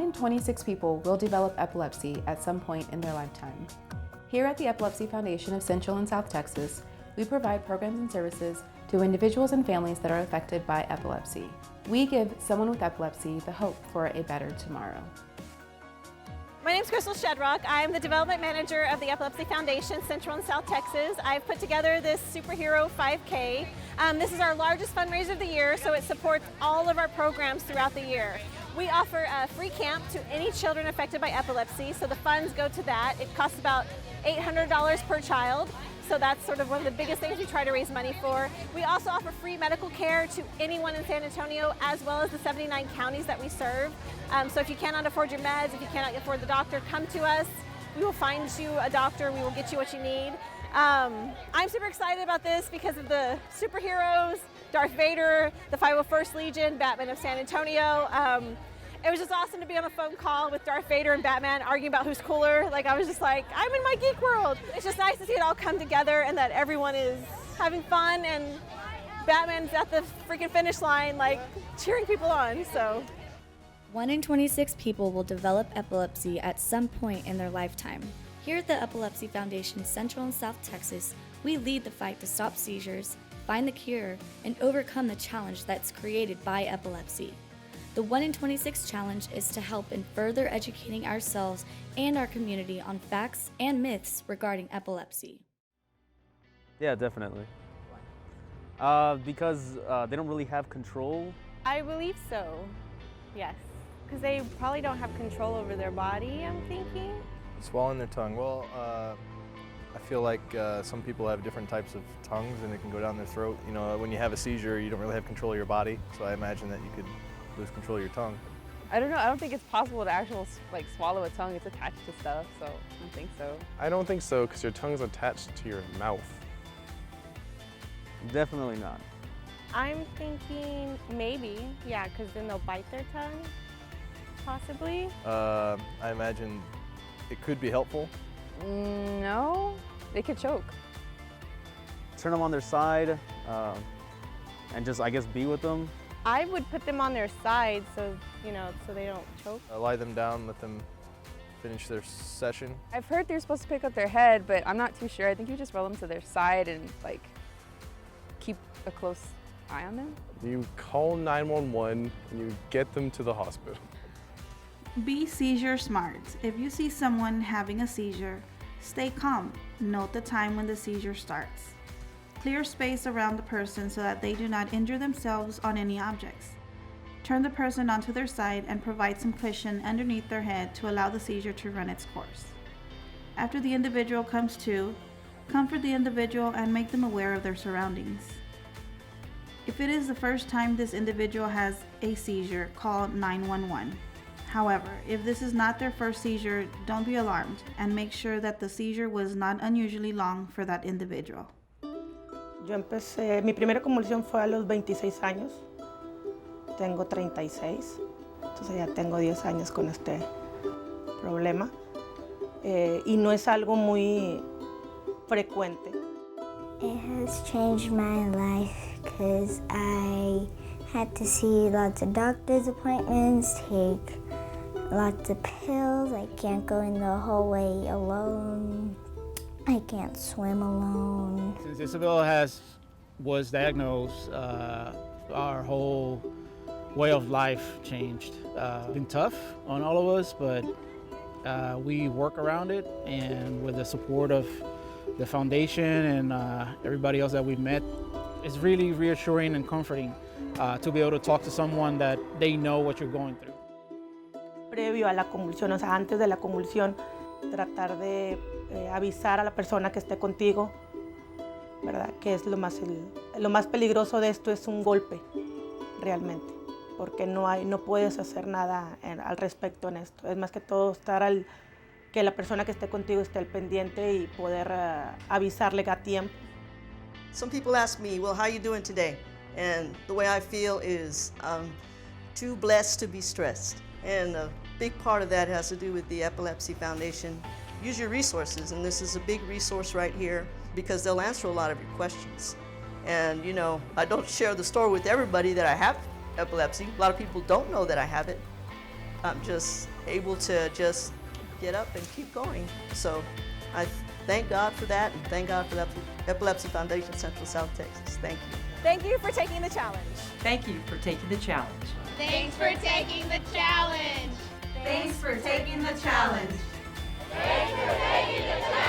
in 26 people will develop epilepsy at some point in their lifetime. Here at the Epilepsy Foundation of Central and South Texas, we provide programs and services to individuals and families that are affected by epilepsy. We give someone with epilepsy the hope for a better tomorrow. My name is Crystal Shedrock. I'm the Development Manager of the Epilepsy Foundation, Central and South Texas. I've put together this Superhero 5K. This is our largest fundraiser of the year, so it supports all of our programs throughout the year. We offer a free camp to any children affected by epilepsy, so the funds go to that. It costs about $800 per child. So that's sort of one of the biggest things we try to raise money for. We also offer free medical care to anyone in San Antonio, as well as the 79 counties that we serve. So if you cannot afford your meds, if you cannot afford the doctor, come to us. We will find you a doctor. We will get you what you need. I'm super excited about this because of the superheroes, Darth Vader, the 501st Legion, Batman of San Antonio. It was just awesome to be on a phone call with Darth Vader and Batman arguing about who's cooler. Like, I was just like, I'm in my geek world. It's just nice to see it all come together and that everyone is having fun and Batman's at the freaking finish line, like, cheering people on, so. 1 in 26 people will develop epilepsy at some point in their lifetime. Here at the Epilepsy Foundation Central and South Texas, we lead the fight to stop seizures, find the cure, and overcome the challenge that's created by epilepsy. The 1 in 26 challenge is to help in further educating ourselves and our community on facts and myths regarding epilepsy. Yeah, definitely. Because they don't really have control. I believe so, yes. Because they probably don't have control over their body, I'm thinking. Swallowing their tongue. Well, I feel like some people have different types of tongues and it can go down their throat. You know, when you have a seizure, you don't really have control of your body, so I imagine that you could lose control of your tongue. I don't know, I don't think it's possible to actually swallow a tongue. It's attached to stuff, so I don't think so. I don't think so, because your tongue's attached to your mouth. Definitely not. I'm thinking maybe, yeah, because then they'll bite their tongue, possibly. I imagine it could be helpful. No, they could choke. Turn them on their side and just, I guess, be with them. I would put them on their side so, so they don't choke. Lie them down, let them finish their session. I've heard they're supposed to pick up their head, but I'm not too sure. I think you just roll them to their side and keep a close eye on them. You call 911 and you get them to the hospital. Be seizure smart. If you see someone having a seizure, stay calm. Note the time when the seizure starts. Clear space around the person so that they do not injure themselves on any objects. Turn the person onto their side and provide some cushion underneath their head to allow the seizure to run its course. After the individual comes to, comfort the individual and make them aware of their surroundings. If it is the first time this individual has a seizure, call 911. However, if this is not their first seizure, don't be alarmed and make sure that the seizure was not unusually long for that individual. Yo empecé, mi primera convulsión fue a los 26 años, tengo 36, entonces ya tengo 10 años con este problema y no es algo muy frecuente. It has changed my life because I had to see lots of doctor's appointments, take lots of pills, I can't go in the hallway alone. I can't swim alone. Since Isabel was diagnosed, our whole way of life changed. It's been tough on all of us, but we work around it, and with the support of the foundation and everybody else that we've met, it's really reassuring and comforting to be able to talk to someone that they know what you're going through. Previo a la convulsión, o sea, antes de la convulsión, tratar de avisar a la persona que esté contigo, ¿verdad? Que es lo más peligroso de esto es un golpe, realmente, porque no puedes hacer nada al respecto en esto. Es más que todo que la persona que esté contigo esté al pendiente y poder avisarle a tiempo. Some people ask me, well, how are you doing today? And the way I feel is too blessed to be stressed. And a big part of that has to do with the Epilepsy Foundation. Use your resources, and this is a big resource right here because they'll answer a lot of your questions. And I don't share the story with everybody that I have epilepsy. A lot of people don't know that I have it. I'm just able to just get up and keep going. So I thank God for that, and thank God for the Epilepsy Foundation Central South Texas. Thank you. Thank you for taking the challenge. Thank you for taking the challenge. Thanks for taking the challenge. Thanks for taking the challenge. Thanks for taking the challenge.